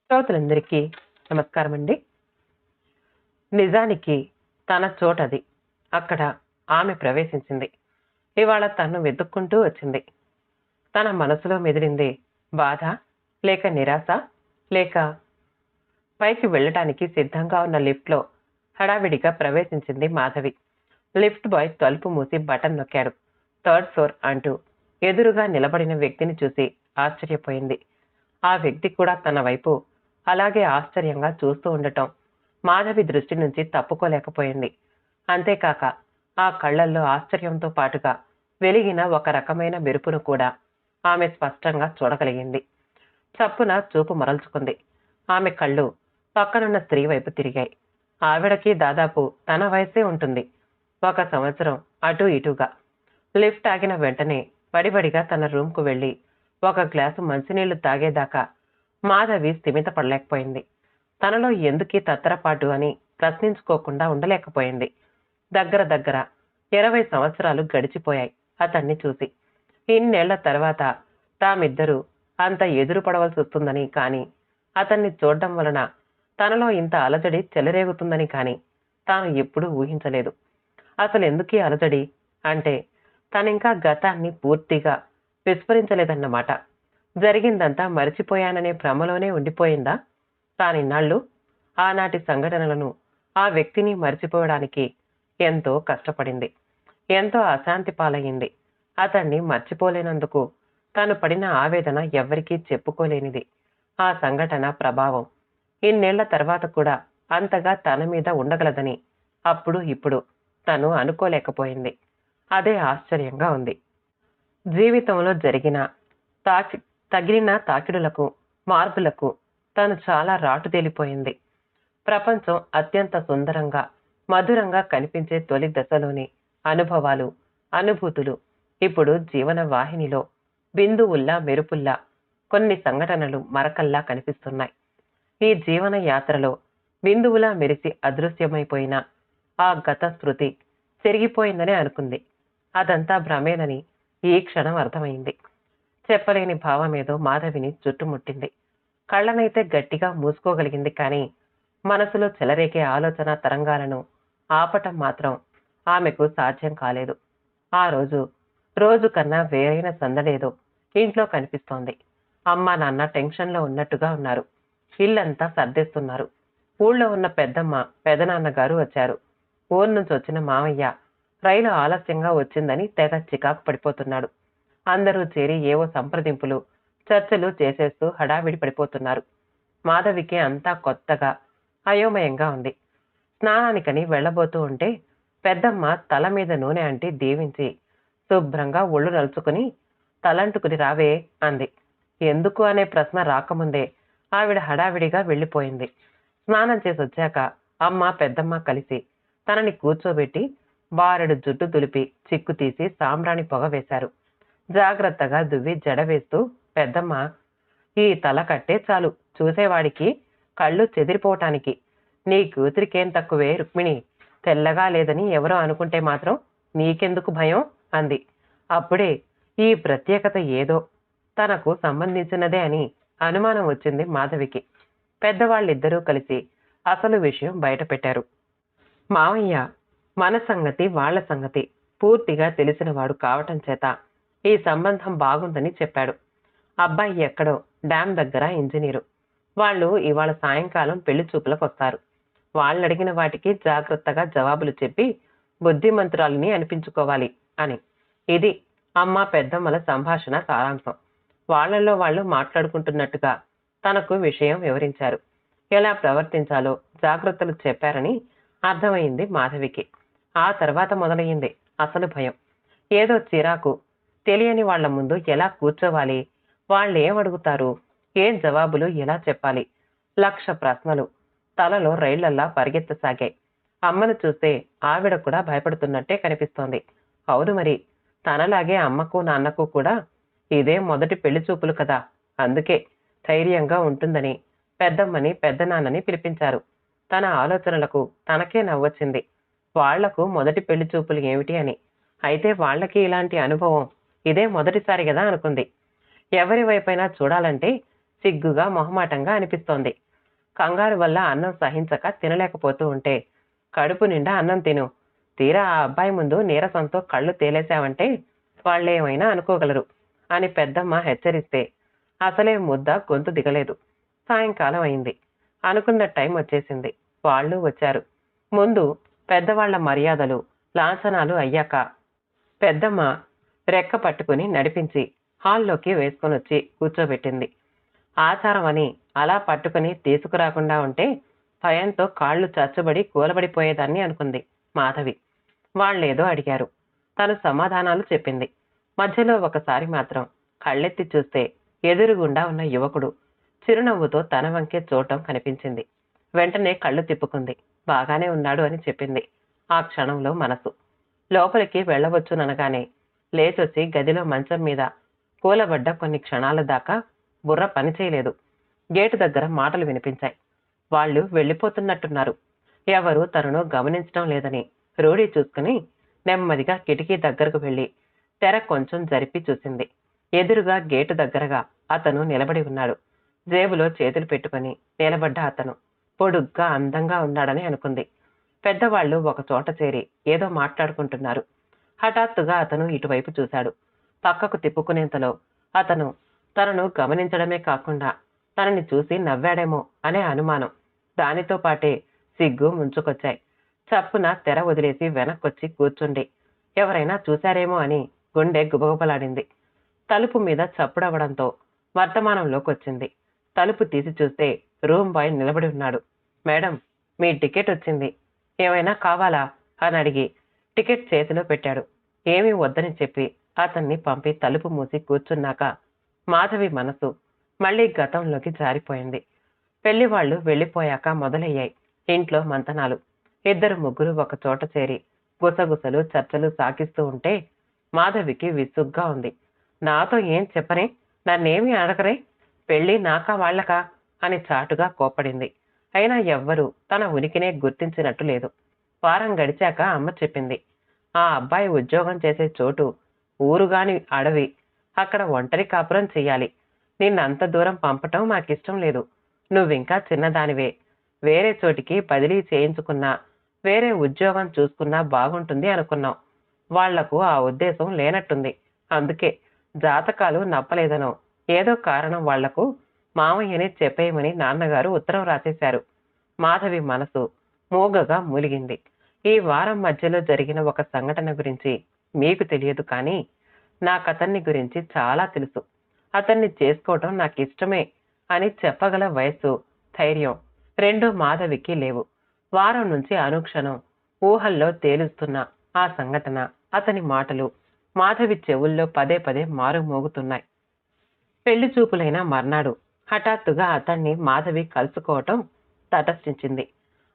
శ్రోతలందరికీ నమస్కారం అండి. నిజానికి తన చోటది. అక్కడ ఆమె ప్రవేశించింది. ఇవాళ తన్ను వెతుక్కుంటూ వచ్చింది. తన మనసులో మెదిలింది బాధ, లేక నిరాశ, లేక పైకి వెళ్ళటానికి సిద్ధంగా ఉన్న లిఫ్ట్లో హడావిడిగా ప్రవేశించింది మాధవి. లిఫ్ట్ బాయ్ తలుపు మూసి బటన్ నొక్కాడు. 3rd ఫ్లోర్ అంటూ ఎదురుగా నిలబడిన వ్యక్తిని చూసి ఆశ్చర్యపోయింది. ఆ వ్యక్తి కూడా తన వైపు అలాగే ఆశ్చర్యంగా చూస్తూ ఉండటం మాధవి దృష్టి నుంచి తప్పుకోలేకపోయింది. అంతేకాక ఆ కళ్ళల్లో ఆశ్చర్యంతో పాటుగా వెలిగిన ఒక రకమైన మెరుపును కూడా ఆమె స్పష్టంగా చూడగలిగింది. చప్పున చూపు మరల్చుకుంది. ఆమె కళ్ళు పక్కనున్న స్త్రీ వైపు తిరిగాయి. ఆవిడకి దాదాపు తన వయసే ఉంటుంది. 1 సంవత్సరం అటూ ఇటూగా. లిఫ్ట్ ఆగిన వెంటనే వడివడిగా తన రూమ్కు వెళ్ళి 1 గ్లాసు మంచినీళ్లు తాగేదాకా మాధవి స్థిమితపడలేకపోయింది. తనలో ఎందుకీ తత్తరపాటు అని ప్రశ్నించుకోకుండా ఉండలేకపోయింది. దగ్గర 20 సంవత్సరాలు గడిచిపోయాయి అతన్ని చూసి. ఇన్నేళ్ల తర్వాత తామిద్దరూ అంత ఎదురు పడవలసి వస్తుందని కానీ, అతన్ని చూడడం వలన తనలో ఇంత అలజడి చెలరేగుతుందని కానీ తాను ఎప్పుడూ ఊహించలేదు. అసలెందుకీ అలజడి అంటే తనింకా గతాన్ని పూర్తిగా విస్మరించలేదన్నమాట. జరిగిందంతా మరిచిపోయాననే భ్రమలోనే ఉండిపోయిందా? తానిన్నాళ్ళు ఆనాటి సంఘటనలను, ఆ వ్యక్తిని మరిచిపోవడానికి ఎంతో కష్టపడింది. ఎంతో అశాంతి పాలయ్యింది. అతన్ని మర్చిపోలేనందుకు తాను పడిన ఆవేదన ఎవ్వరికీ చెప్పుకోలేనిది. ఆ సంఘటన ప్రభావం ఇన్నేళ్ల తర్వాత కూడా అంతగా తన మీద ఉండగలదని అప్పుడు ఇప్పుడు తను అనుకోలేకపోయింది. అదే ఆశ్చర్యంగా ఉంది. జీవితంలో జరిగిన తగిలిన తాకిడులకు, మార్పులకు తను చాలా రాటుదేలిపోయింది. ప్రపంచం అత్యంత సుందరంగా, మధురంగా కనిపించే తొలి దశలోని అనుభవాలు, అనుభూతులు ఇప్పుడు జీవన వాహినిలో బిందువుల్లా, మెరుపుల్లా కొన్ని సంఘటనలు మరకల్లా కనిపిస్తున్నాయి. ఈ జీవన యాత్రలో బిందువులా మెరిసి అదృశ్యమైపోయిన ఆ గత స్మృతి చెరిగిపోయిందనే అనుకుంది. అదంతా భ్రమేనని ఈ క్షణం అర్థమైంది. చెప్పలేని భావమేదో మాధవిని చుట్టుముట్టింది. కళ్ళనైతే గట్టిగా మూసుకోగలిగింది కానీ మనసులో చెలరేగే ఆలోచన తరంగాలను ఆపటం మాత్రం ఆమెకు సాధ్యం కాలేదు. ఆ రోజు కన్నా వేరైన సందడేదో ఇంట్లో కనిపిస్తోంది. అమ్మా నాన్న టెన్షన్లో ఉన్నట్టుగా ఉన్నారు. ఇల్లంతా సర్దేస్తున్నారు. ఊళ్ళో ఉన్న పెద్దమ్మ, పెదనాన్నగారు వచ్చారు. ఊరు నుంచి వచ్చిన మామయ్య రైలు ఆలస్యంగా వచ్చిందని తెగ చికాకు పడిపోతున్నాడు. అందరూ చేరి ఏవో సంప్రదింపులు, చర్చలు చేసేస్తూ హడావిడి పడిపోతున్నారు. మాధవికి అంతా కొత్తగా, అయోమయంగా ఉంది. స్నానానికని వెళ్ళబోతూ ఉంటే పెద్దమ్మ తల మీద నూనె అంటి దీవించి శుభ్రంగా ఒళ్ళు నలుచుకుని తలంటుకుని రావే అంది. ఎందుకు అనే ప్రశ్న రాకముందే ఆవిడ హడావిడిగా వెళ్ళిపోయింది. స్నానం చేసి వచ్చాక అమ్మ, పెద్దమ్మ కలిసి తనని కూర్చోబెట్టి బారెడు జుట్టు దులిపి చిక్కు తీసి సాంబ్రాణి పొగ వేశారు. జాగ్రత్తగా దువ్వి జడ వేస్తూ పెద్దమ్మ, ఈ తల కట్టే చాలు చూసేవాడికి కళ్ళు చెదిరిపోవటానికి. నీ కూతురికేం తక్కువే రుక్మిణి, తెల్లగా లేదని ఎవరో అనుకుంటే మాత్రం నీకెందుకు భయం అంది. అప్పుడే ఈ ప్రత్యేకత ఏదో తనకు సంబంధించినదే అని అనుమానం వచ్చింది మాధవికి. పెద్దవాళ్ళిద్దరూ కలిసి అసలు విషయం బయట పెట్టారు. మావయ్య మన సంగతి, వాళ్ల సంగతి పూర్తిగా తెలిసినవాడు కావటం చేత ఈ సంబంధం బాగుందని చెప్పాడు. అబ్బాయి ఎక్కడో డ్యాం దగ్గర ఇంజనీరు. వాళ్ళు ఇవాళ సాయంకాలం పెళ్లి చూపులకు వస్తారు. వాళ్ళడిగిన వాటికి జాగ్రత్తగా జవాబులు చెప్పి బుద్ధిమంతురాలిని అనిపించుకోవాలి అని. ఇది అమ్మ, పెద్దమ్మల సంభాషణ సారాంశం. వాళ్లలో వాళ్ళు మాట్లాడుకుంటున్నట్టుగా తనకు విషయం వివరించారు. ఎలా ప్రవర్తించాలో జాగ్రత్తలు చెప్పారని అర్థమైంది మాధవికి. ఆ తర్వాత మొదలయ్యింది అసలు భయం. ఏదో చిరాకు. తెలియని వాళ్ల ముందు ఎలా కూర్చోవాలి, వాళ్ళేమడుగుతారు, ఏం జవాబులు ఎలా చెప్పాలి, 1,00,000 ప్రశ్నలు తలలో రైళ్లల్లా పరిగెత్తసాగాయి. అమ్మను చూస్తే ఆవిడ కూడా భయపడుతున్నట్టే కనిపిస్తోంది. అవును మరి, తనలాగే అమ్మకు నాన్నకు కూడా ఇదే మొదటి పెళ్లి చూపులు కదా, అందుకే ధైర్యంగా ఉంటుందని పెద్దమ్మని, పెద్దనాన్నని పిలిపించారు. తన ఆలోచనలకు తనకే నవ్వొచ్చింది. వాళ్లకు మొదటి పెళ్లి చూపులు ఏమిటి అని. అయితే వాళ్ళకి ఇలాంటి అనుభవం ఇదే మొదటిసారి కదా అనుకుంది. ఎవరి వైపైనా చూడాలంటే సిగ్గుగా మొహమాటంగా అనిపిస్తోంది. కంగారు వల్ల అన్నం సహించక తినలేకపోతూ ఉంటే, కడుపు నిండా అన్నం తిను. తీరా ఆ అబ్బాయి ముందు నీరసంతో కళ్ళు తేలేశావంటే వాళ్ళేమైనా అనుకోగలరు అని పెద్దమ్మ హెచ్చరిస్తే అసలే ముద్ద గొంతు దిగలేదు. సాయంకాలం అయింది. అనుకున్న టైం వచ్చేసింది. వాళ్ళు వచ్చారు. ముందు పెద్దవాళ్ల మర్యాదలు, లాంఛనాలు అయ్యాక పెద్దమ్మ రెక్క పట్టుకుని నడిపించి హాల్లోకి వేసుకొనొచ్చి కూర్చోబెట్టింది. ఆచారం అని అలా పట్టుకుని తీసుకురాకుండా ఉంటే భయంతో కాళ్ళు చచ్చుబడి కూలబడిపోయేదాన్ని అనుకుంది మాధవి. వాళ్ళేదో అడిగారు. తను సమాధానాలు చెప్పింది. మధ్యలో ఒకసారి మాత్రం కళ్ళెత్తి చూస్తే ఎదురుగుండా ఉన్న యువకుడు చిరునవ్వుతో తన వంకే చూడటం కనిపించింది. వెంటనే కళ్ళు తిప్పుకుంది. బాగానే ఉన్నాడు అని చెప్పింది ఆ క్షణంలో మనసు. లోపలికి వెళ్ళవచ్చుననగానే లేచొచ్చి గదిలో మంచం మీద కూలబడ్డ కొన్ని క్షణాల దాకా బుర్ర పనిచేయలేదు. గేటు దగ్గర మాటలు వినిపించాయి. వాళ్ళు వెళ్ళిపోతున్నట్టున్నారు. ఎవరూ తనను గమనించడం లేదని రూఢీ చూసుకుని నెమ్మదిగా కిటికీ దగ్గరకు వెళ్లి తెర కొంచెం జరిపి చూసింది. ఎదురుగా గేటు దగ్గరగా అతను నిలబడి ఉన్నాడు. జేబులో చేతులు పెట్టుకుని నిలబడ్డ అతను పొడుగ్గా అందంగా ఉన్నాడని అనుకుంది. పెద్దవాళ్లు ఒక చోట చేరి ఏదో మాట్లాడుకుంటున్నారు. హఠాత్తుగా అతను ఇటువైపు చూశాడు. పక్కకు తిప్పుకునేంతలో అతను తనను గమనించడమే కాకుండా తనని చూసి నవ్వాడేమో అనే అనుమానం, దానితో పాటే సిగ్గు ముంచుకొచ్చాయి. చప్పున తెర వదిలేసి వెనక్కొచ్చి కూర్చుండి ఎవరైనా చూశారేమో అని గుండె గుబగుబలాడింది. తలుపు మీద చప్పుడవడంతో వర్తమానంలోకొచ్చింది. తలుపు తీసి చూస్తే రూమ్ బాయ్ నిలబడి ఉన్నాడు. మేడం, మీ టికెట్ వచ్చింది. ఏమైనా కావాలా అని అడిగి టికెట్ చేతిలో పెట్టాడు. ఏమీ వద్దని చెప్పి అతన్ని పంపి తలుపు మూసి కూర్చున్నాక మాధవి మనసు మళ్లీ గతంలోకి జారిపోయింది. పెళ్లివాళ్లు వెళ్లిపోయాక మొదలయ్యాయి ఇంట్లో మంతనాలు. ఇద్దరు ముగ్గురు ఒక చోట చేరి గుసగుసలు చర్చలు సాగిస్తూ ఉంటే మాధవికి విసుగ్గా ఉంది. నాతో ఏం చెప్పరే, నన్నేమీ అడగరే, పెళ్లి నాకా వాళ్లకా అని చాటుగా కోప్పడింది. అయినా ఎవ్వరూ తన ఉనికినే గుర్తించినట్టు లేదు. వారం గడిచాక అమ్మ చెప్పింది, ఆ అబ్బాయి ఉద్యోగం చేసే చోటు ఊరుగాని అడవి. అక్కడ ఒంటరి కాపురం చెయ్యాలి. నిన్నంత దూరం పంపటం మాకిష్టం లేదు. నువ్వింకా చిన్నదానివే. వేరే చోటికి బదిలీ చేయించుకున్నా, వేరే ఉద్యోగం చూసుకున్నా బాగుంటుంది అనుకున్నాం. వాళ్లకు ఆ ఉద్దేశం లేనట్టుంది. అందుకే జాతకాలు నప్పలేదనో ఏదో కారణం వాళ్లకు మామయ్యని చెప్పేయమని నాన్నగారు ఉత్తరం రాసేశారు. మాధవి మనసు మూగగా మూలిగింది. ఈ వారం మధ్యలో జరిగిన ఒక సంఘటన గురించి మీకు తెలియదు, కానీ నాకతన్ని గురించి చాలా తెలుసు. అతన్ని చేసుకోవటం నాకిష్టమే అని చెప్పగల వయస్సు, ధైర్యం రెండూ మాధవికి లేవు. వారం నుంచి అనుక్షణం ఊహల్లో తేలుస్తున్న ఆ సంఘటన, అతని మాటలు మాధవి చెవుల్లో పదే పదే మారుమోగుతున్నాయి. పెళ్లి చూపులైన మర్నాడు హఠాత్తుగా అతన్ని మాధవి కలుసుకోవటం తటస్థించింది.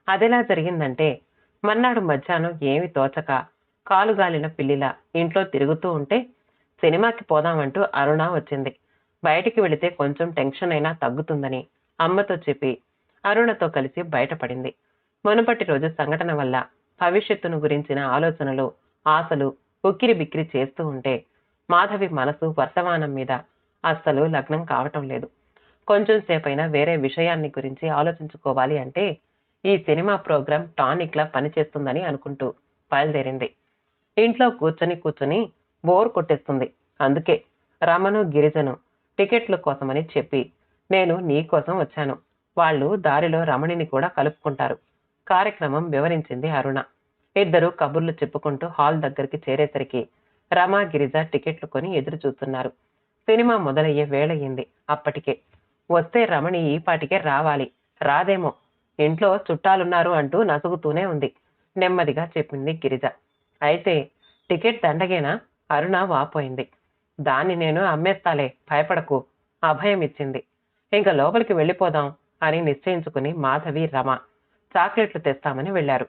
అదెలా జరిగిందంటే, మర్నాడు మధ్యాహ్నం ఏమి తోచక కాలుగాలిన పిల్లిలా ఇంట్లో తిరుగుతూ ఉంటే సినిమాకి పోదామంటూ అరుణ వచ్చింది. బయటికి వెళితే కొంచెం టెన్షన్ అయినా తగ్గుతుందని అమ్మతో చెప్పి అరుణతో కలిసి బయటపడింది. మునుపటి రోజు సంఘటన వల్ల భవిష్యత్తును గురించిన ఆలోచనలు, ఆశలు ఉక్కిరి బిక్కిరి చేస్తూ ఉంటే మాధవి మనసు వర్తమానం మీద అస్సలు లగ్నం కావటం లేదు. కొంచెం సేపైనా వేరే విషయాన్ని గురించి ఆలోచించుకోవాలి అంటే ఈ సినిమా ప్రోగ్రాం టానిక్ లా పనిచేస్తుందని అనుకుంటూ బయలుదేరింది. ఇంట్లో కూర్చొని బోర్ కొట్టేస్తుంది. అందుకే రమను, గిరిజను టికెట్ల కోసమని చెప్పి నేను నీ కోసం వచ్చాను. వాళ్ళు దారిలో రమణిని కూడా కలుపుకుంటారు. కార్యక్రమం వివరించింది అరుణ. ఇద్దరు కబుర్లు చెప్పుకుంటూ హాల్ దగ్గరికి చేరేసరికి రమ, గిరిజ టికెట్లు కొని ఎదురు చూస్తున్నారు. సినిమా మొదలయ్యే వేళయింది. అప్పటికే వస్తే రమణి ఈ పాటికే రావాలి. రాదేమో, ఇంట్లో చుట్టాలున్నారు అంటూ నసుగుతూనే ఉంది. నెమ్మదిగా చెప్పింది గిరిజ. అయితే టికెట్ దండగేనా? అరుణ వాపోయింది. దాన్ని నేను అమ్మేస్తాలే, భయపడకు అభయం ఇచ్చింది. ఇంక లోపలికి వెళ్ళిపోదాం అని నిశ్చయించుకుని మాధవి, రమ చాక్లెట్లు తెస్తామని వెళ్లారు.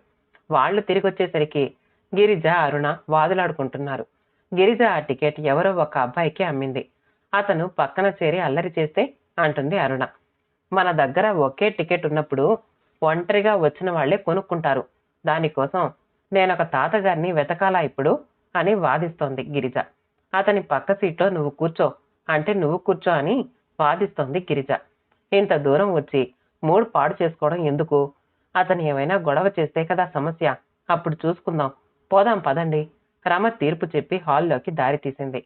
వాళ్లు తిరిగొచ్చేసరికి గిరిజ, అరుణ వాదులాడుకుంటున్నారు. గిరిజ ఆ టికెట్ ఎవరో ఒక అబ్బాయికి అమ్మింది. అతను పక్కన చేరి అల్లరి చేస్తే అంటుంది అరుణ, మన దగ్గర ఒకే టికెట్ ఉన్నప్పుడు ఒంటరిగా వచ్చిన వాళ్లే కొనుక్కుంటారు. దానికోసం నేనొక తాతగారిని వెతకాలా ఇప్పుడు అని వాదిస్తోంది గిరిజ. అతని పక్క సీట్లో నువ్వు కూర్చో అంటే నువ్వు కూర్చో అని వాదిస్తోంది గిరిజ. ఇంత దూరం వచ్చి మూడ్ పాడు చేసుకోవడం ఎందుకు? అతను ఏమైనా గొడవ చేస్తే కదా సమస్య. అప్పుడు చూసుకుందాం. పోదాం పదండి. రమ తీర్పు చెప్పి హాల్లోకి దారి తీసింది.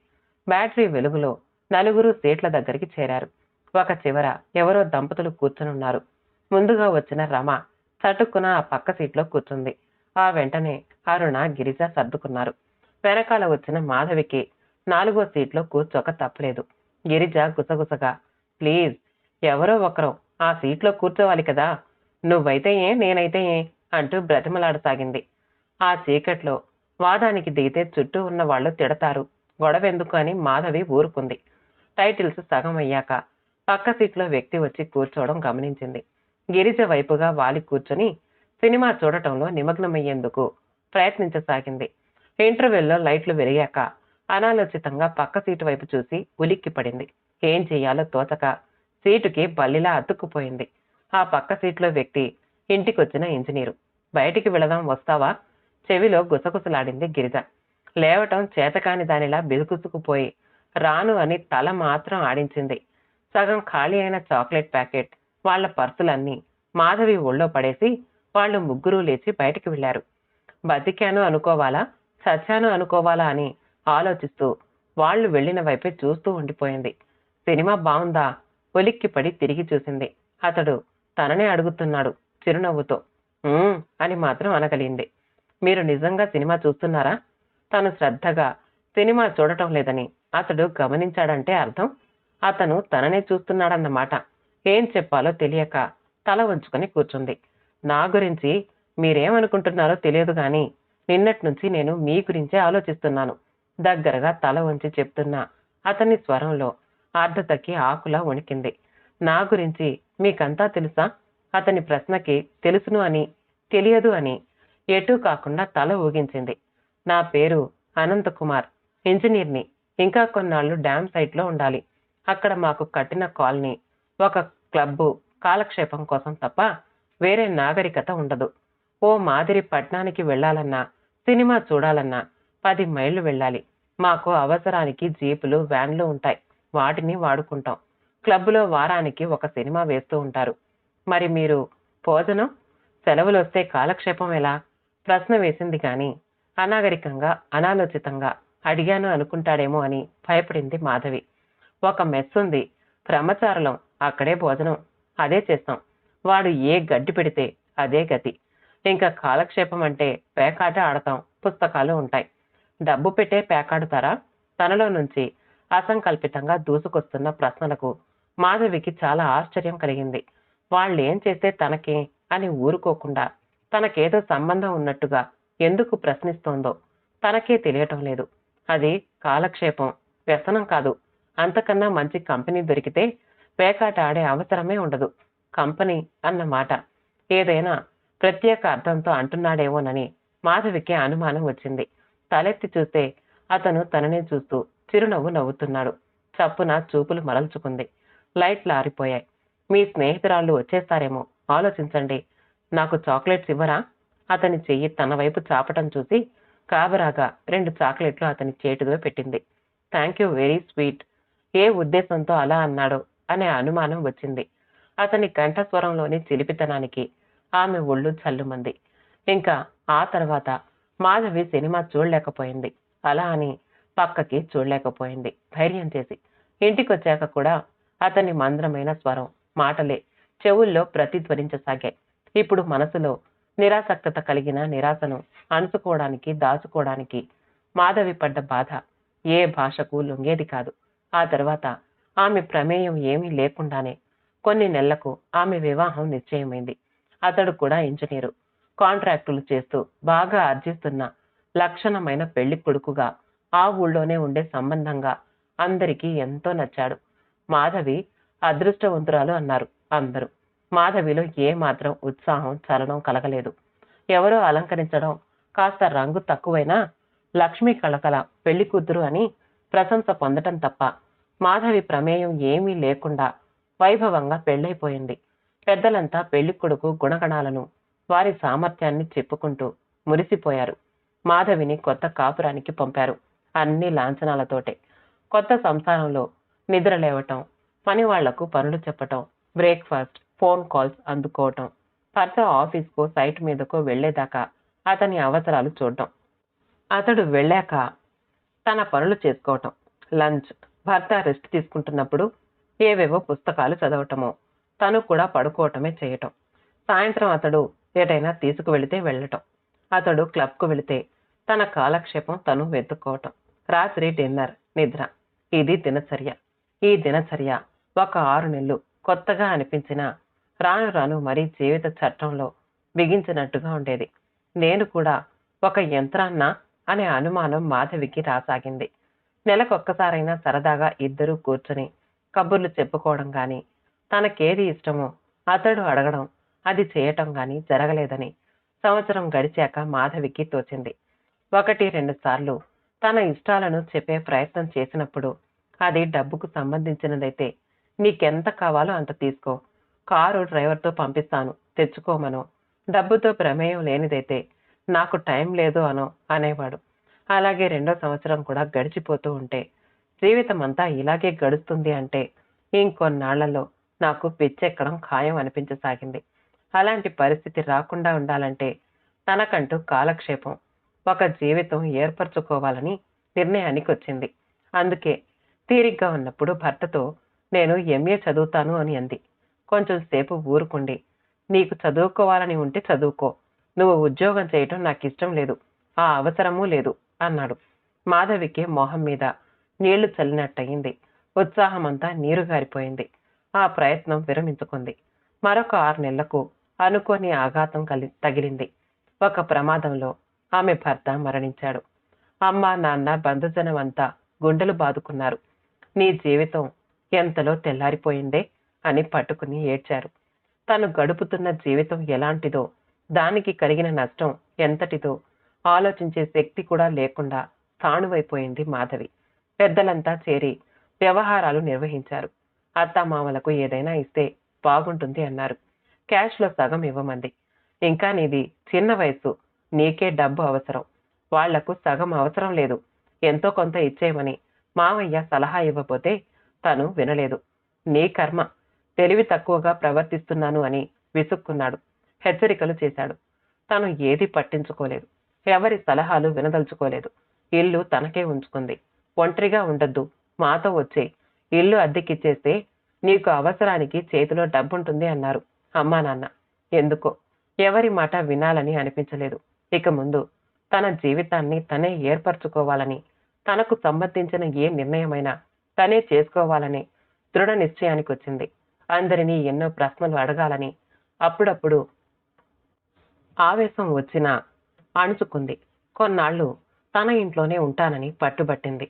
బ్యాటరీ వెలుగులో నలుగురు సీట్ల దగ్గరికి చేరారు. ఒక చివర ఎవరో దంపతులు కూర్చునున్నారు. ముందుగా వచ్చిన రమ చటుక్కున ఆ పక్క సీట్లో కూర్చుంది. ఆ వెంటనే అరుణ, గిరిజ సర్దుకున్నారు. వెనకాల వచ్చిన మాధవికి 4వ సీట్లో కూర్చోక తప్పలేదు. గిరిజ గుసగుసగా, ప్లీజ్, ఎవరో ఒకరు ఆ సీట్లో కూర్చోవాలి కదా. నువ్వైతే ఏ, నేనైతే ఏ అంటూ బ్రతిమలాడసాగింది. ఆ చీకట్లో వాదానికి దిగితే చుట్టూ ఉన్న వాళ్ళు తిడతారు, గొడవెందుకు అని మాధవి ఊరుకుంది. టైటిల్స్ సగం అయ్యాక పక్క సీట్లో వ్యక్తి వచ్చి కూర్చోవడం గమనించింది. గిరిజ వైపుగా వాలి కూర్చొని సినిమా చూడటంలో నిమగ్నమయ్యేందుకు ప్రయత్నించసాగింది. ఇంటర్వెల్లో లైట్లు వెలిగాక అనాలోచితంగా పక్క సీటు వైపు చూసి ఉలిక్కి పడింది. ఏం చెయ్యాలో తోచక సీటుకి బల్లిలా అతుక్కుపోయింది. ఆ పక్క సీట్లో వ్యక్తి ఇంటికొచ్చిన ఇంజనీరు. బయటికి వెళదాం, వస్తావా? చెవిలో గుసగుసలాడింది గిరిజ. లేవటం చేతకాని దానిలా బిగుసుకుపోయి రాను అని తల మాత్రం ఆడించింది. సగం ఖాళీ అయిన చాక్లెట్ ప్యాకెట్, వాళ్ల పర్సులన్నీ మాధవి ఒళ్ళో పడేసి వాళ్ళు ముగ్గురూ లేచి బయటికి వెళ్లారు. బతికాను అనుకోవాలా, చచ్చాను అనుకోవాలా అని ఆలోచిస్తూ వాళ్ళు వెళ్లిన వైపే చూస్తూ ఉండిపోయింది. సినిమా బావుందా? ఉలిక్కిపడి తిరిగి చూసింది. అతడు తననే అడుగుతున్నాడు చిరునవ్వుతో. అని మాత్రం అనగలిగింది. మీరు నిజంగా సినిమా చూస్తున్నారా? తను శ్రద్ధగా సినిమా చూడటం లేదని అతడు గమనించాడంటే అర్థం అతను తననే చూస్తున్నాడన్నమాట. ఏం చెప్పాలో తెలియక తల వంచుకొని కూర్చుంది. నా గురించి మీరేమనుకుంటున్నారో తెలియదు గాని నిన్నటి నుంచి నేను మీ గురించే ఆలోచిస్తున్నాను. దగ్గరగా తల వంచి చెప్తున్న అతని స్వరంలో ఆర్ద్రతకి ఆకులా వణికింది. నా గురించి మీకంతా తెలుసా? అతని ప్రశ్నకి తెలుసును అని, తెలియదు అని ఎటూ కాకుండా తల ఊగించింది. నా పేరు అనంతకుమార్, ఇంజనీర్ని. ఇంకా కొన్నాళ్ళు డ్యామ్ సైట్లో ఉండాలి. అక్కడ మాకు కట్టిన కాలనీ, ఒక క్లబ్బు కాలక్షేపం కోసం తప్ప వేరే నాగరికత ఉండదు. ఓ మాదిరి పట్నానికి వెళ్లాలన్నా, సినిమా చూడాలన్నా 10 మైళ్ళు వెళ్ళాలి. మాకు అవసరానికి జీపులు, వ్యాన్లు ఉంటాయి. వాటిని వాడుకుంటాం. క్లబ్లో వారానికి ఒక సినిమా వేస్తూ ఉంటారు. మరి మీరు భోజనం, సెలవులొస్తే కాలక్షేపం ఎలా? ప్రశ్న వేసింది గాని అనాగరికంగా, అనాలోచితంగా అడిగాను అనుకుంటాడేమో అని భయపడింది మాధవి. ఒక మెస్ ఉంది, బ్రహ్మచారులం, అక్కడే భోజనం, అదే చేస్తాం. వాడు ఏ గడ్డి పెడితే అదే గతి. ఇంకా కాలక్షేపం అంటే పేకాట ఆడతాం, పుస్తకాలు ఉంటాయి. డబ్బు పెట్టే పేకాడుతారా? తనలో నుంచి అసంకల్పితంగా దూసుకొస్తున్న ప్రశ్నలకు మాధవికి చాలా ఆశ్చర్యం కలిగింది. వాళ్ళేం చేస్తే తనకే అని ఊరుకోకుండా తనకేదో సంబంధం ఉన్నట్టుగా ఎందుకు ప్రశ్నిస్తోందో తనకే తెలియటం లేదు. అది కాలక్షేపం, వ్యసనం కాదు. అంతకన్నా మంచి కంపెనీ దొరికితే పేకాట ఆడే అవసరమే ఉండదు. కంపెనీ అన్న మాట ఏదైనా ప్రత్యేక అర్థంతో అంటున్నాడేమోనని మాధవికి అనుమానం వచ్చింది. తలెత్తి చూస్తే అతను తననే చూస్తూ చిరునవ్వు నవ్వుతున్నాడు. చప్పున చూపులు మరల్చుకుంది. లైట్లు ఆరిపోయాయి. మీ స్నేహితురాళ్ళు వచ్చేస్తారేమో, ఆలోచించండి. నాకు చాక్లెట్స్ ఇవ్వరా? అతని చెయ్యి తన వైపు చాపటం చూసి కాబరాగా 2 చాక్లెట్లు అతని చేతిలో పెట్టింది. Thank you, very sweet. ఏ ఉద్దేశంతో అలా అన్నాడో అనే అనుమానం వచ్చింది. అతని కంఠస్వరంలోని చిలిపితనానికి ఆమె ఒళ్ళు చల్లుమంది. ఇంకా ఆ తర్వాత మాధవి సినిమా చూడలేకపోయింది. అలా అని పక్కకి చూడలేకపోయింది. ధైర్యం చేసి ఇంటికొచ్చాక కూడా అతని మంద్రమైన స్వరం, మాటలే చెవుల్లో ప్రతిధ్వనించసాగాయి. ఇప్పుడు మనసులో నిరాసక్తత కలిగిన నిరాశను అణుచుకోవడానికి, దాచుకోవడానికి మాధవి పడ్డ బాధ ఏ భాషకు లొంగేది కాదు. ఆ తర్వాత ఆమె ప్రమేయం ఏమీ లేకుండానే కొన్ని నెలలకు ఆమె వివాహం నిశ్చయమైంది. అతడు కూడా ఇంజనీరు. కాంట్రాక్టులు చేస్తూ బాగా ఆర్జిస్తున్న లక్షణమైన పెళ్లి కొడుకుగా ఆ ఊళ్ళోనే ఉండే సంబంధంగా అందరికీ ఎంతో నచ్చాడు. మాధవి అదృష్టవంతురాలు అన్నారు అందరూ. మాధవిలో ఏ మాత్రం ఉత్సాహం, చలనం కలగలేదు. ఎవరో అలంకరించడం, కాస్త రంగు తక్కువైనా లక్ష్మీ కళకళ పెళ్లి కూతురు అని ప్రశంస పొందటం తప్ప మాధవి ప్రమేయం ఏమీ లేకుండా వైభవంగా పెళ్లైపోయింది. పెద్దలంతా పెళ్లి కొడుకు గుణగణాలను, వారి సామర్థ్యాన్ని చెప్పుకుంటూ మురిసిపోయారు. మాధవిని కొత్త కాపురానికి పంపారు. అన్ని లాంఛనాలతోటే. కొత్త సంసారంలో నిద్ర లేవటం, పని వాళ్లకు పనులు చెప్పటం, బ్రేక్ఫాస్ట్, ఫోన్ కాల్స్ అందుకోవటం, భర్త ఆఫీస్కో సైట్ మీదకో వెళ్లేదాకా అతని అవసరాలు చూడటం, అతడు వెళ్ళాక తన పనులు చేసుకోవటం, లంచ్, భర్త రెస్ట్ తీసుకుంటున్నప్పుడు ఏవేవో పుస్తకాలు చదవటమో, తను కూడా పడుకోవటమే చేయటం, సాయంత్రం అతడు ఎటైనా తీసుకువెళితే వెళ్ళటం, అతడు క్లబ్కు వెళితే తన కాలక్షేపం తను వెతుక్కోవటం, రాత్రి డిన్నర్, నిద్ర. ఇది దినచర్య. ఈ దినచర్య ఒక 6 నెలలు కొత్తగా అనిపించినా రాను రాను మరీ జీవిత చట్టంలో బిగించినట్టుగా ఉండేది. నేను కూడా ఒక యంత్రాన్నా అనే అనుమానం మాధవికి రాసాగింది. నెలకొక్కసారైనా సరదాగా ఇద్దరూ కూర్చుని కబుర్లు చెప్పుకోవడం గాని, తనకేది ఇష్టమో అతడు అడగడం, అది చేయటం గాని జరగలేదని సంవత్సరం గడిచాక మాధవికి తోచింది. 1-2 సార్లు తన ఇష్టాలను చెప్పే ప్రయత్నం చేసినప్పుడు అది డబ్బుకు సంబంధించినదైతే నీకెంత కావాలో అంత తీసుకో, కారు డ్రైవర్తో పంపిస్తాను తెచ్చుకోమనో, డబ్బుతో ప్రమేయం లేనిదైతే నాకు టైం లేదు అనో అనేవాడు. అలాగే 2వ సంవత్సరం కూడా గడిచిపోతూ ఉంటే జీవితమంతా ఇలాగే గడుస్తుంది అంటే ఇంకొన్నాళ్లలో నాకు పిచ్చెక్కడం ఖాయం అనిపించసాగింది. అలాంటి పరిస్థితి రాకుండా ఉండాలంటే తనకంటూ కాలక్షేపం, ఒక జీవితం ఏర్పరచుకోవాలని నిర్ణయానికి వచ్చింది. అందుకే తీరిగ్గా ఉన్నప్పుడు భర్తతో నేను ఎంఏ చదువుతాను అని అంది. కొంచెం సేపు ఊరుకుండి, నీకు చదువుకోవాలని ఉంటే చదువుకో, నువ్వు ఉద్యోగం చేయటం నాకిష్టం లేదు, ఆ అవసరమూ లేదు అన్నాడు. మాధవికి మొహం మీద నీళ్లు చల్లినట్టయింది. ఉత్సాహమంతా నీరుగారిపోయింది. ఆ ప్రయత్నం విరమించుకుంది. మరొక 6 నెలలకు అనుకోని ఆఘాతం తగిలింది. ఒక ప్రమాదంలో ఆమె భర్త మరణించాడు. అమ్మ, నాన్న, బంధుజనం అంతా గుండెలు బాదుకున్నారు. నీ జీవితం ఎంతలో తెల్లారిపోయిందే అని పట్టుకుని ఏడ్చారు. తను గడుపుతున్న జీవితం ఎలాంటిదో, దానికి కలిగిన నష్టం ఎంతటిదో ఆలోచించే శక్తి కూడా లేకుండా స్థాణువైపోయింది మాధవి. పెద్దలంతా చేరి వ్యవహారాలు నిర్వహించారు. అత్తామామలకు ఏదైనా ఇస్తే బాగుంటుంది అన్నారు. క్యాష్లో సగం ఇవ్వమంది. ఇంకా నీది చిన్న వయసు, నీకే డబ్బు అవసరం, వాళ్లకు సగం అవసరం లేదు, ఎంతో కొంత ఇచ్చేయమని మామయ్య సలహా ఇవ్వబోతే తను వినలేదు. నీ కర్మ, తెలివి తక్కువగా ప్రవర్తిస్తున్నాను అని విసుక్కున్నాడు. హెచ్చరికలు చేశాడు. తను ఏది పట్టించుకోలేదు. ఎవరి సలహాలు వినదలుచుకోలేదు. ఇల్లు తనకే ఉంచుకుంది. ఒంటరిగా ఉండొద్దు, మాతో వచ్చే, ఇల్లు అద్దెకిచ్చేస్తే నీకు అవసరానికి చేతిలో డబ్బుంటుంది అన్నారు అమ్మా నాన్న. ఎందుకో ఎవరి మాట వినాలని అనిపించలేదు. ఇక ముందు తన జీవితాన్ని తనే ఏర్పరచుకోవాలని, తనకు సంబంధించిన ఏ నిర్ణయమైనా తనే చేసుకోవాలని దృఢ నిశ్చయానికి వచ్చింది. అందరినీ ఎన్నో ప్రశ్నలు అడగాలని అప్పుడప్పుడు ఆవేశం వచ్చినా అణుచుకుంది. కొన్నాళ్లు తన ఇంట్లోనే ఉంటానని పట్టుబట్టింది.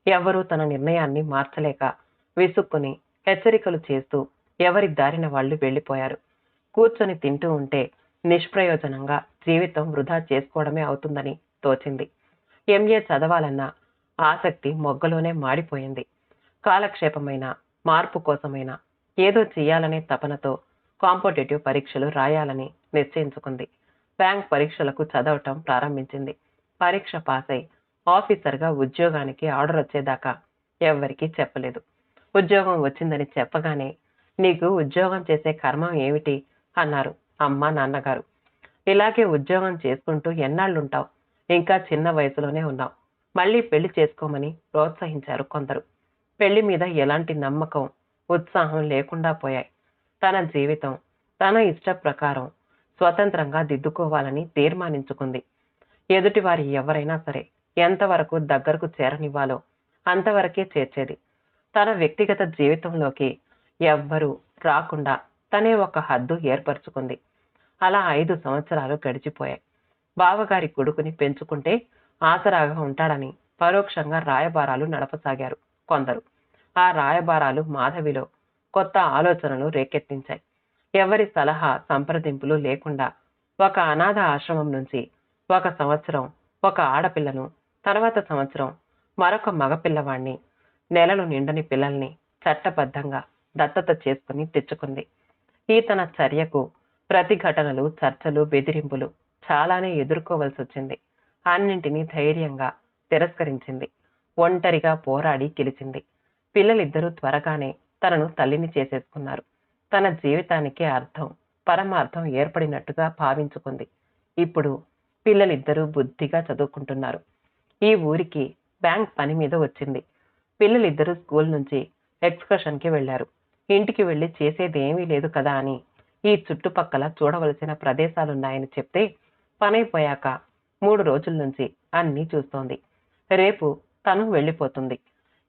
ఎవ్వరూ తన నిర్ణయాన్ని మార్చలేక విసుక్కుని హెచ్చరికలు చేస్తూ ఎవరి దారిన వాళ్ళు వెళ్లిపోయారు. కూర్చొని తింటూ ఉంటే నిష్ప్రయోజనంగా జీవితం వృధా చేసుకోవడమే అవుతుందని తోచింది. ఎంఏ చదవాలన్న ఆసక్తి మొగ్గలోనే మాడిపోయింది. కాలక్షేపమైన, మార్పు కోసమైనా ఏదో చెయ్యాలనే తపనతో కాంపిటేటివ్ పరీక్షలు రాయాలని నిశ్చయించుకుంది. బ్యాంక్ పరీక్షలకు చదవటం ప్రారంభించింది. పరీక్ష పాసై ఆఫీసర్గా ఉద్యోగానికి ఆర్డర్ వచ్చేదాకా ఎవ్వరికీ చెప్పలేదు. ఉద్యోగం వచ్చిందని చెప్పగానే నీకు ఉద్యోగం చేసే కర్మం ఏమిటి అన్నారు అమ్మ నాన్నగారు. ఇలాగే ఉద్యోగం చేసుకుంటూ ఎన్నాళ్ళుంటావు, ఇంకా చిన్న వయసులోనే ఉన్నావు, మళ్ళీ పెళ్లి చేసుకోమని ప్రోత్సహించారు కొందరు. పెళ్లి మీద ఎలాంటి నమ్మకం, ఉత్సాహం లేకుండా పోయాయి. తన జీవితం తన ఇష్ట ప్రకారం స్వతంత్రంగా దిద్దుకోవాలని తీర్మానించుకుంది. ఎదుటివారి ఎవరైనా సరే ఎంతవరకు దగ్గరకు చేరనివ్వాలో అంతవరకే చేర్చేది. తన వ్యక్తిగత జీవితంలోకి ఎవ్వరూ రాకుండా తనే ఒక హద్దు ఏర్పరచుకుంది. అలా 5 సంవత్సరాలు గడిచిపోయాయి. బావగారి కొడుకుని పెంచుకుంటే ఆసరాగా ఉంటాడని పరోక్షంగా రాయబారాలు నడపసాగారు కొందరు. ఆ రాయబారాలు మాధవిలో కొత్త ఆలోచనలు రేకెత్తించాయి. ఎవరి సలహా సంప్రదింపులు లేకుండా ఒక అనాథ ఆశ్రమం నుంచి 1 సంవత్సరం ఒక ఆడపిల్లను, తర్వాత సంవత్సరం మరొక మగపిల్లవాణ్ణి, నెలలు నిండని పిల్లల్ని చట్టబద్ధంగా దత్తత చేసుకుని తెచ్చుకుంది. ఈ తన చర్యకు ప్రతిఘటనలు, చర్చలు, బెదిరింపులు చాలానే ఎదుర్కోవలసి వచ్చింది. అన్నింటినీ ధైర్యంగా తిరస్కరించింది. ఒంటరిగా పోరాడి గెలిచింది. పిల్లలిద్దరూ త్వరగానే తనను తల్లిని చేసేసుకున్నారు. తన జీవితానికి అర్థం, పరమార్థం ఏర్పడినట్టుగా భావించుకుంది. ఇప్పుడు పిల్లలిద్దరూ బుద్ధిగా చదువుకుంటున్నారు. ఈ ఊరికి బ్యాంక్ పని మీద వచ్చింది. పిల్లలిద్దరూ స్కూల్ నుంచి ఎక్స్కర్షన్‌కి వెళ్లారు. ఇంటికి వెళ్లి చేసేదేమీ లేదు కదా అని ఈ చుట్టుపక్కల చూడవలసిన ప్రదేశాలున్నాయని చెప్తే పనైపోయాక 3 రోజుల నుంచి అన్నీ చూస్తోంది. రేపు తను వెళ్ళిపోతుంది.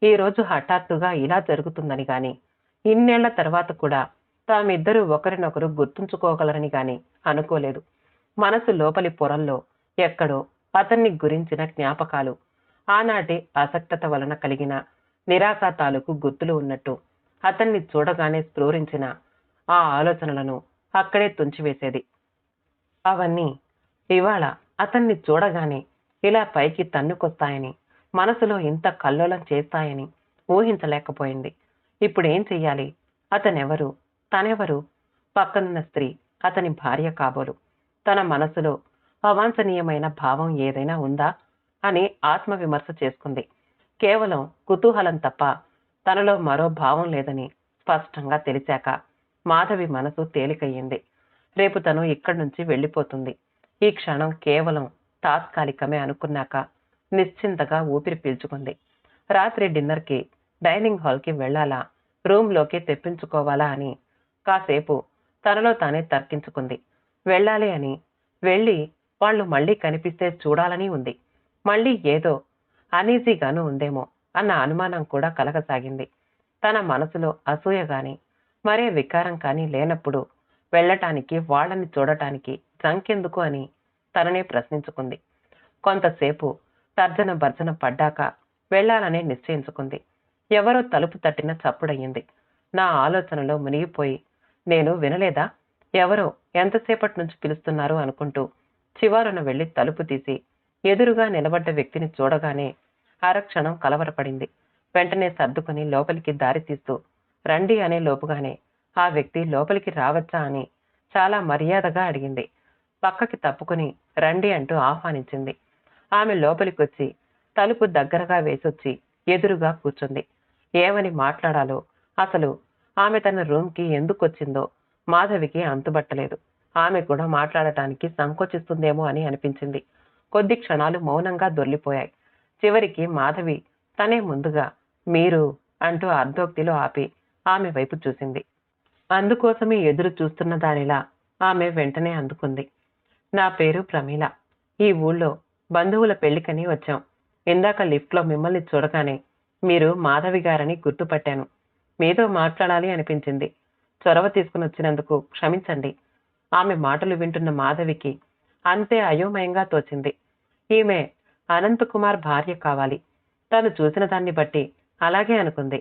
ఈరోజు హఠాత్తుగా ఇలా జరుగుతుందని గాని, ఇన్నేళ్ల తర్వాత కూడా తామిద్దరూ ఒకరినొకరు గుర్తుంచుకోగలరని గాని అనుకోలేదు. మనసు లోపలి పొరల్లో ఎక్కడో అతన్ని గురించిన జ్ఞాపకాలు, ఆనాటి అసక్తత వలన కలిగిన నిరాశ తాలూకు గుర్తులు ఉన్నట్టు అతన్ని చూడగానే స్ఫురించిన ఆ ఆలోచనలను అక్కడే తుంచివేసేది. అవన్నీ ఇవాళ అతన్ని చూడగానే ఇలా పైకి తన్నుకొస్తాయని, మనసులో ఇంత కల్లోలం చేస్తాయని ఊహించలేకపోయింది. ఇప్పుడేం చెయ్యాలి? అతనెవరు? తనెవరు? పక్కనున్న స్త్రీ అతని భార్య కాబోలు. తన మనసులో అవాంఛనీయమైన భావం ఏదైనా ఉందా అని ఆత్మవిమర్శ చేసుకుంది. కేవలం కుతూహలం తప్ప తనలో మరో భావం లేదని స్పష్టంగా తెలిసాక మాధవి మనసు తేలికయ్యింది. రేపు తను ఇక్కడి నుంచి వెళ్ళిపోతుంది. ఈ క్షణం కేవలం తాత్కాలికమే అనుకున్నాక నిశ్చింతగా ఊపిరి పీల్చుకుంది. రాత్రి డిన్నర్కి డైనింగ్ హాల్కి వెళ్లాలా, రూంలోకి తెప్పించుకోవాలా అని కాసేపు తనలో తానే తర్కించుకుంది. వెళ్ళాలి అని, వెళ్ళి వాళ్ళు మళ్ళీ కనిపిస్తే చూడాలని ఉంది. మళ్ళీ ఏదో అనీజీగాను ఉందేమో అన్న అనుమానం కూడా కలగసాగింది. తన మనసులో అసూయ గాని, మరే వికారం కానీ లేనప్పుడు వెళ్ళటానికి, వాళ్ళని చూడటానికి జంకెందుకు అని తననే ప్రశ్నించుకుంది. కొంతసేపు తర్జన భర్జన పడ్డాక వెళ్ళాలని నిశ్చయించుకుంది. ఎవరో తలుపు తట్టిన చప్పుడయ్యింది. నా ఆలోచనలో మునిగిపోయి నేను వినలేదా? ఎవరో ఎంతసేపటి నుంచి పిలుస్తున్నారు అనుకుంటూ చివరన వెళ్లి తలుపు తీసి ఎదురుగా నిలబడ్డ వ్యక్తిని చూడగానే అరక్షణం కలవరపడింది. వెంటనే సర్దుకుని లోపలికి దారి తీస్తూ రండి అనే లోపుగానే ఆ వ్యక్తి లోపలికి రావచ్చా అని చాలా మర్యాదగా అడిగింది. పక్కకి తప్పుకుని రండి అంటూ ఆహ్వానించింది. ఆమె లోపలికొచ్చి తలుపు దగ్గరగా వేసొచ్చి ఎదురుగా కూర్చుంది. ఏమని మాట్లాడాలో, అసలు ఆమె తన రూమ్కి ఎందుకొచ్చిందో మాధవికి అంతుబట్టలేదు. ఆమె కూడా మాట్లాడటానికి సంకోచిస్తుందేమో అని అనిపించింది. కొద్ది క్షణాలు మౌనంగా దొర్లిపోయాయి. చివరికి మాధవి తనే ముందుగా మీరు అంటూ అర్ధోక్తిలో ఆపి ఆమె వైపు చూసింది. అందుకోసమే ఎదురు చూస్తున్న దానిలా ఆమె వెంటనే అందుకుంది. నా పేరు ప్రమీల. ఈ ఊళ్ళో బంధువుల పెళ్లికని వచ్చాం. ఇందాక లిఫ్ట్లో మిమ్మల్ని చూడగానే మీరు మాధవి గారని గుర్తుపట్టాను. మీతో మాట్లాడాలి అనిపించింది. చొరవ తీసుకుని వచ్చినందుకు క్షమించండి. ఆమె మాటలు వింటున్న మాధవికి అంతే అయోమయంగా తోచింది. ఈమె అనంతకుమార్ భార్య కావాలి. తను చూసిన దాన్ని బట్టి అలాగే అనుకుంది.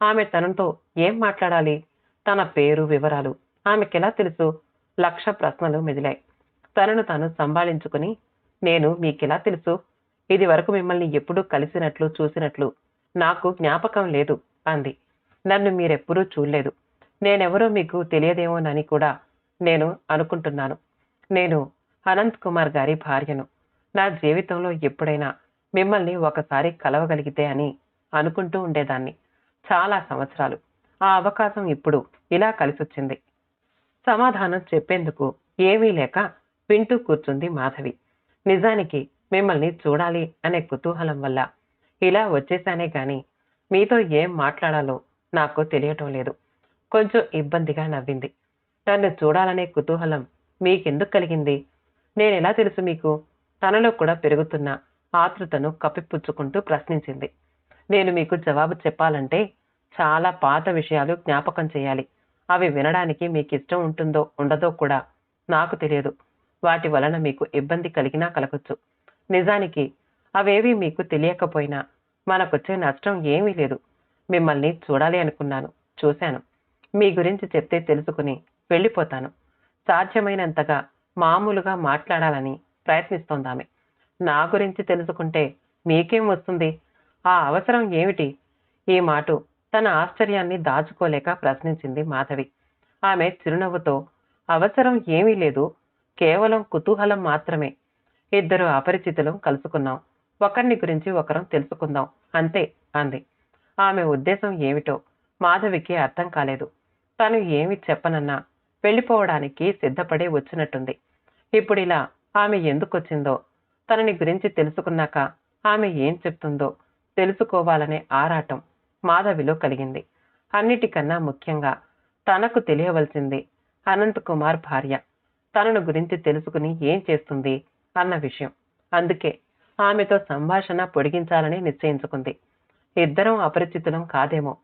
ఆమె తనతో ఏం మాట్లాడాలి? తన పేరు, వివరాలు ఆమెకెలా తెలుసు? 1,00,000 ప్రశ్నలు మెదిలాయి. తనను తాను సంభాళించుకుని నేను మీకెలా తెలుసు? ఇది వరకు మిమ్మల్ని ఎప్పుడూ కలిసినట్లు, చూసినట్లు నాకు జ్ఞాపకం లేదు అంది. నన్ను మీరెప్పుడూ చూడలేదు. నేనెవరో మీకు తెలియదేమోనని కూడా నేను అనుకుంటున్నాను. నేను అనంత్ కుమార్ గారి భార్యను. నా జీవితంలో ఎప్పుడైనా మిమ్మల్ని ఒకసారి కలవగలిగితే అని అనుకుంటూ ఉండేదాన్ని. చాలా సంవత్సరాలు. ఆ అవకాశం ఇప్పుడు ఇలా కలిసొచ్చింది. సమాధానం చెప్పేందుకు ఏమీ లేక వింటూ కూర్చుంది మాధవి. నిజానికి మిమ్మల్ని చూడాలి అనే కుతూహలం వల్ల ఇలా వచ్చేశానే గాని మీతో ఏం మాట్లాడాలో నాకు తెలియటం లేదు. కొంచెం ఇబ్బందిగా నవ్వింది. నన్ను చూడాలనే కుతూహలం మీకెందుకు కలిగింది? నేనెలా తెలుసు మీకు? తనలో కూడా పెరుగుతున్న ఆతృతను కప్పిపుచ్చుకుంటూ ప్రశ్నించింది. నేను మీకు జవాబు చెప్పాలంటే చాలా పాత విషయాలు జ్ఞాపకం చేయాలి. అవి వినడానికి మీకిష్టం ఉంటుందో ఉండదో కూడా నాకు తెలియదు. వాటి వలన మీకు ఇబ్బంది కలిగినా కలగొచ్చు. నిజానికి అవేవీ మీకు తెలియకపోయినా మనకొచ్చే నష్టం ఏమీ లేదు. మిమ్మల్ని చూడాలి అనుకున్నాను. చూశాను. మీ గురించి చెప్తే తెలుసుకుని వెళ్ళిపోతాను. సాధ్యమైనంతగా మామూలుగా మాట్లాడాలని ప్రయత్నిస్తోందామె. నా గురించి తెలుసుకుంటే మీకేం వస్తుంది? ఆ అవసరం ఏమిటి? ఈ మాట తన ఆశ్చర్యాన్ని దాచుకోలేక ప్రశ్నించింది మాధవి. ఆమె చిరునవ్వుతో అవసరం ఏమీ లేదు. కేవలం కుతూహలం మాత్రమే. ఇద్దరు అపరిచితులం కలుసుకున్నాం. ఒకరిని గురించి ఒకరం తెలుసుకుందాం అంతే అంది. ఆమె ఉద్దేశం ఏమిటో మాధవికి అర్థం కాలేదు. తను ఏమి చెప్పనన్నా వెళ్ళిపోవడానికి సిద్ధపడే వచ్చినట్టుంది. ఇప్పుడిలా ఆమె ఎందుకొచ్చిందో, తనని గురించి తెలుసుకున్నాక ఆమె ఏం చెప్తుందో తెలుసుకోవాలనే ఆరాటం మాధవిలో కలిగింది. అన్నిటికన్నా ముఖ్యంగా తనకు తెలియవలసింది అనంతకుమార్ భార్య తనను గురించి తెలుసుకుని ఏం చేస్తుంది అన్న విషయం. అందుకే ఆమెతో సంభాషణ పొడిగించాలని నిశ్చయించుకుంది. ఇద్దరం అపరిచితులం కాదేమో.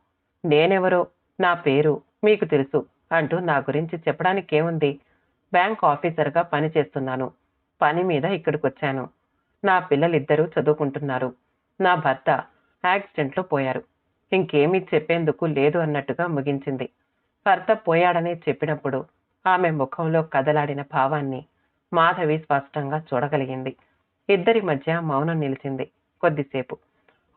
నేనెవరో, నా పేరు మీకు తెలుసు అంటూ నా గురించి చెప్పడానికేముంది? బ్యాంక్ ఆఫీసర్గా పనిచేస్తున్నాను. పని మీద ఇక్కడికొచ్చాను. నా పిల్లలిద్దరూ చదువుకుంటున్నారు. నా భర్త యాక్సిడెంట్లో పోయారు. ఇంకేమీ చెప్పేందుకు లేదు అన్నట్టుగా ముగించింది. భర్త పోయాడనే చెప్పినప్పుడు ఆమె ముఖంలో కదలాడిన భావాన్ని మాధవి స్పష్టంగా చూడగలిగింది. ఇద్దరి మధ్య మౌనం నిలిచింది కొద్దిసేపు.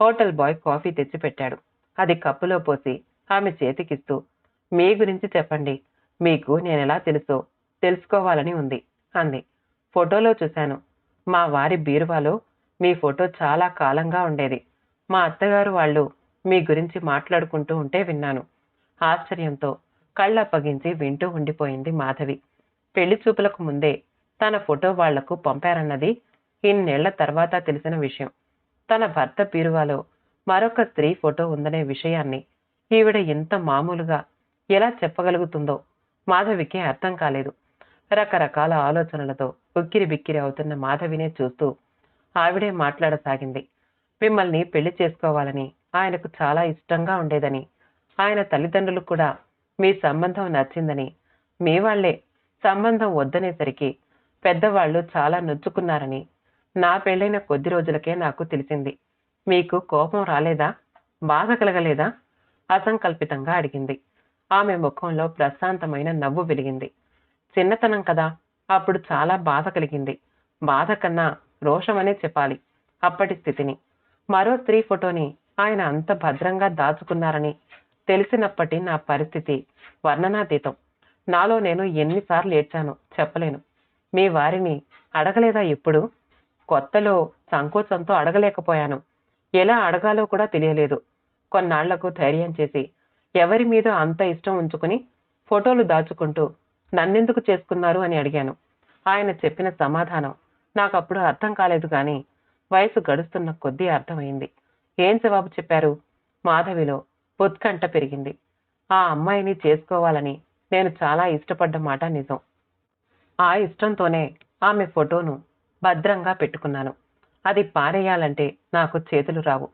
హోటల్ బాయ్ కాఫీ తెచ్చిపెట్టాడు. అది కప్పులో పోసి ఆమె చేతికిస్తూ, మీ గురించి చెప్పండి. మీకు నేనెలా తెలుసో తెలుసుకోవాలని ఉంది అంది. ఫోటోలో చూశాను. మా వారి బీరువాలో మీ ఫోటో చాలా కాలంగా ఉండేది. మా అత్తగారు వాళ్ళు మీ గురించి మాట్లాడుకుంటూ ఉంటే విన్నాను. ఆశ్చర్యంతో కళ్ళప్పగించి వింటూ ఉండిపోయింది మాధవి. పెళ్లి చూపులకు ముందే తన ఫోటో వాళ్లకు పంపారన్నది ఇన్నేళ్ల తర్వాత తెలిసిన విషయం. తన భర్త బీరువాలో మరొక స్త్రీ ఫోటో ఉందనే విషయాన్ని ఈవిడ ఇంత మామూలుగా ఎలా చెప్పగలుగుతుందో మాధవికి అర్థం కాలేదు. రకరకాల ఆలోచనలతో ఉక్కిరి బిక్కిరి అవుతున్న మాధవినే చూస్తూ ఆవిడే మాట్లాడసాగింది. మిమ్మల్ని పెళ్లి చేసుకోవాలని ఆయనకు చాలా ఇష్టంగా ఉండేదని, ఆయన తల్లిదండ్రులు కూడా మీ సంబంధం నచ్చిందని, మీ వాళ్లే సంబంధం వద్దనేసరికి పెద్దవాళ్లు చాలా నొచ్చుకున్నారని నా పెళ్లైన కొద్ది రోజులకే నాకు తెలిసింది. మీకు కోపం రాలేదా? బాధ కలగలేదా? అసంకల్పితంగా అడిగింది. ఆమె ముఖంలో ప్రశాంతమైన నవ్వు వెలిగింది. చిన్నతనం కదా, అప్పుడు చాలా బాధ కలిగింది. బాధ కన్నా రోషమనే చెప్పాలి అప్పటి స్థితిని. మరో స్త్రీ ఫోటోని ఆయన అంత భద్రంగా దాచుకున్నారని తెలిసినప్పటి నా పరిస్థితి వర్ణనాతీతం. నాలో నేను ఎన్నిసార్లు ఏడ్చానో చెప్పలేను. మీ వారిని అడగలేదా ఎప్పుడు? కొత్తలో సంకోచంతో అడగలేకపోయాను. ఎలా అడగాలో కూడా తెలియలేదు. కొన్నాళ్లకు ధైర్యం చేసి ఎవరి మీద అంత ఇష్టం ఉంచుకుని ఫోటోలు దాచుకుంటూ నన్నెందుకు చేసుకున్నారు అని అడిగాను. ఆయన చెప్పిన సమాధానం నాకప్పుడు అర్థం కాలేదు గాని వయసు గడుస్తున్న కొద్దీ అర్థమైంది. ఏం జవాబు చెప్పారు? మాధవిలో ఉత్కంఠ పెరిగింది. ఆ అమ్మాయిని చేసుకోవాలని నేను చాలా ఇష్టపడ్డ మాట నిజం. ఆ ఇష్టంతోనే ఆమె ఫోటోను భద్రంగా పెట్టుకున్నాను. అది పారేయాలంటే నాకు చేతులు రావు.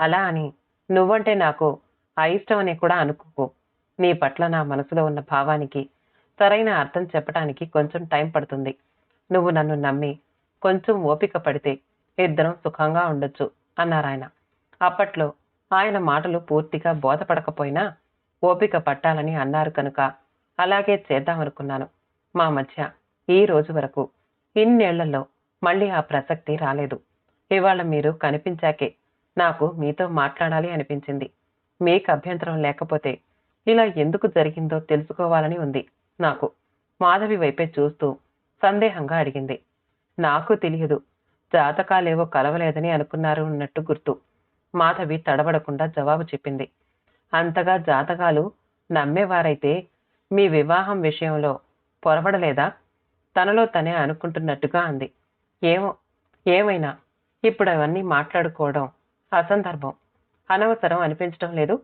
అలా అని నువ్వంటే నాకు అయిష్టమని కూడా అనుకోకు. నీ పట్ల నా మనసులో ఉన్న భావానికి సరైన అర్థం చెప్పటానికి కొంచెం టైం పడుతుంది. నువ్వు నన్ను నమ్మి కొంచెం ఓపిక పడితే ఇద్దరం సుఖంగా ఉండొచ్చు అన్నారాయన. అప్పట్లో ఆయన మాటలు పూర్తిగా బోధపడకపోయినా ఓపిక పట్టాలని అన్నారు కనుక అలాగే చేద్దామనుకున్నాను. మా మధ్య ఈ రోజు వరకు ఇన్నేళ్లలో మళ్ళీ ఆ ప్రసక్తి రాలేదు. ఇవాళ మీరు కనిపించాకే నాకు మీతో మాట్లాడాలి అనిపించింది. మీకు అభ్యంతరం లేకపోతే ఇలా ఎందుకు జరిగిందో తెలుసుకోవాలని ఉంది నాకు. మాధవి వైపే చూస్తూ సందేహంగా అడిగింది. నాకు తెలియదు. జాతకాలేవో కలవలేదని అనుకున్నారు అన్నట్టు గుర్తు. మాధవి తడబడకుండా జవాబు చెప్పింది. అంతగా జాతకాలు నమ్మేవారైతే మీ వివాహం విషయంలో పొరబడలేదా? తనలో తనే అనుకుంటున్నట్టుగా అంది. ఏమో, ఏమైనా ఇప్పుడు అవన్నీ మాట్లాడుకోవడం అసందర్భం, అనవసరం అనిపించడం లేదు.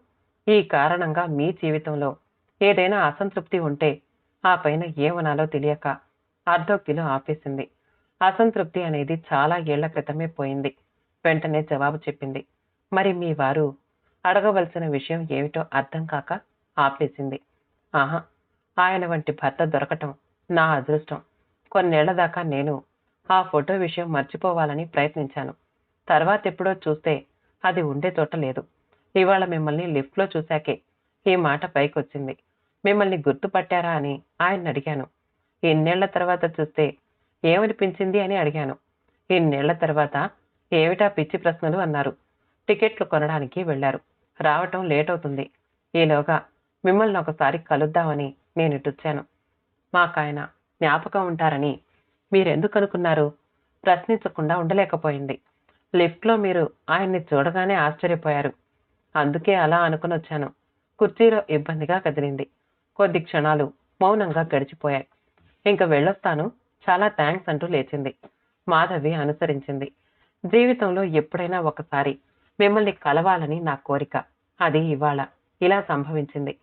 ఈ కారణంగా మీ జీవితంలో ఏదైనా అసంతృప్తి ఉంటే ఆ పైన ఏమనాలో తెలియక అర్ధోక్తిలో ఆపేసింది. అసంతృప్తి అనేది చాలా ఏళ్ల క్రితమే పోయింది. వెంటనే జవాబు చెప్పింది. మరి మీ వారు అడగవలసిన విషయం ఏమిటో అర్థం కాక ఆపేసింది. ఆహా, ఆయన వంటి భర్త దొరకటం నా అదృష్టం. కొన్నేళ్ల దాకా నేను ఆ ఫోటో విషయం మర్చిపోవాలని ప్రయత్నించాను. తర్వాతెప్పుడో చూస్తే అది ఉండే చోట లేదు. ఇవాళ మిమ్మల్ని లిఫ్ట్లో చూశాకే ఈ మాట పైకొచ్చింది. మిమ్మల్ని గుర్తుపట్టారా అని ఆయన్ని అడిగాను. ఇన్నేళ్ల తర్వాత చూస్తే ఏమనిపించింది అని అడిగాను. ఇన్నేళ్ల తర్వాత ఏమిటా పిచ్చి ప్రశ్నలు అన్నారు. టికెట్లు కొనడానికి వెళ్లారు. రావటం లేట్ అవుతుంది. ఈలోగా మిమ్మల్ని ఒకసారి కలుద్దామని నేనిటొచ్చాను. మాకాయన జ్ఞాపకం ఉంటారని మీరెందుకు అనుకున్నారు? ప్రశ్నించకుండా ఉండలేకపోయింది. లిఫ్ట్లో మీరు ఆయన్ని చూడగానే ఆశ్చర్యపోయారు. అందుకే అలా అనుకునొచ్చాను. కుర్చీలో ఇబ్బందిగా కదిలింది. కొద్ది క్షణాలు మౌనంగా గడిచిపోయాయి. ఇంక వెళ్ళొస్తాను, చాలా థ్యాంక్స్ అంటూ లేచింది. మాధవి అనుసరించింది. జీవితంలో ఎప్పుడైనా ఒకసారి మిమ్మల్ని కలవాలని నా కోరిక. అది ఇవాళ ఇలా సంభవించింది.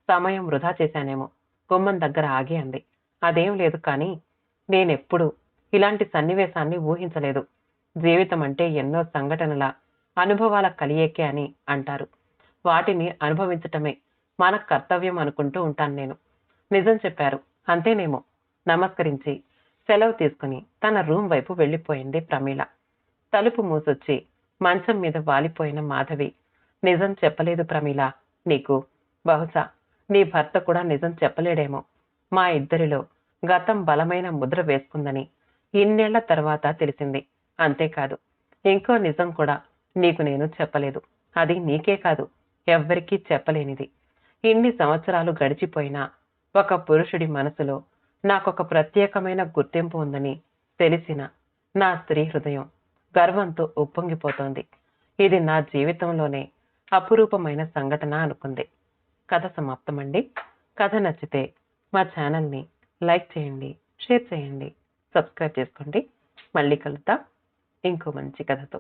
సమయం వృధా చేశానేమో. గుమ్మం దగ్గర ఆగి అంది. అదేం లేదు కానీ నేనెప్పుడూ ఇలాంటి సన్నివేశాన్ని ఊహించలేదు. జీవితం అంటే ఎన్నో సంఘటనల అనుభవాల కలియేకే అని అంటారు. వాటిని అనుభవించటమే మన కర్తవ్యం అనుకుంటూ ఉంటాను నేను. నిజం చెప్పారు, అంతేనేమో. నమస్కరించి సెలవు తీసుకుని తన రూమ్ వైపు వెళ్ళిపోయింది ప్రమీల. తలుపు మూసొచ్చి మంచం మీద వాలిపోయిన మాధవి, నిజం చెప్పలేదు ప్రమీల నీకు. బహుశా నీ భర్త కూడా నిజం చెప్పలేడేమో. మా ఇద్దరిలో గతం బలమైన ముద్ర వేసుకుందని ఇన్నేళ్ల తర్వాత తెలిసింది. అంతేకాదు, ఇంకో నిజం కూడా నీకు నేను చెప్పలేదు. అది నీకే కాదు, ఎవ్వరికీ చెప్పలేనిది. ఇన్ని సంవత్సరాలు గడిచిపోయినా ఒక పురుషుడి మనసులో నాకొక ప్రత్యేకమైన గుర్తింపు ఉందని తెలిసిన నా స్త్రీ హృదయం గర్వంతో ఉప్పొంగిపోతోంది. ఇది నా జీవితంలోనే అపురూపమైన సంఘటన అనుకుంది. కథ సమాప్తమండి. కథ నచ్చితే మా ఛానల్ని లైక్ చేయండి, షేర్ చేయండి, సబ్స్క్రైబ్ చేసుకోండి. మళ్ళీ కలుద్దాం ఇంకో మంచి కథతో.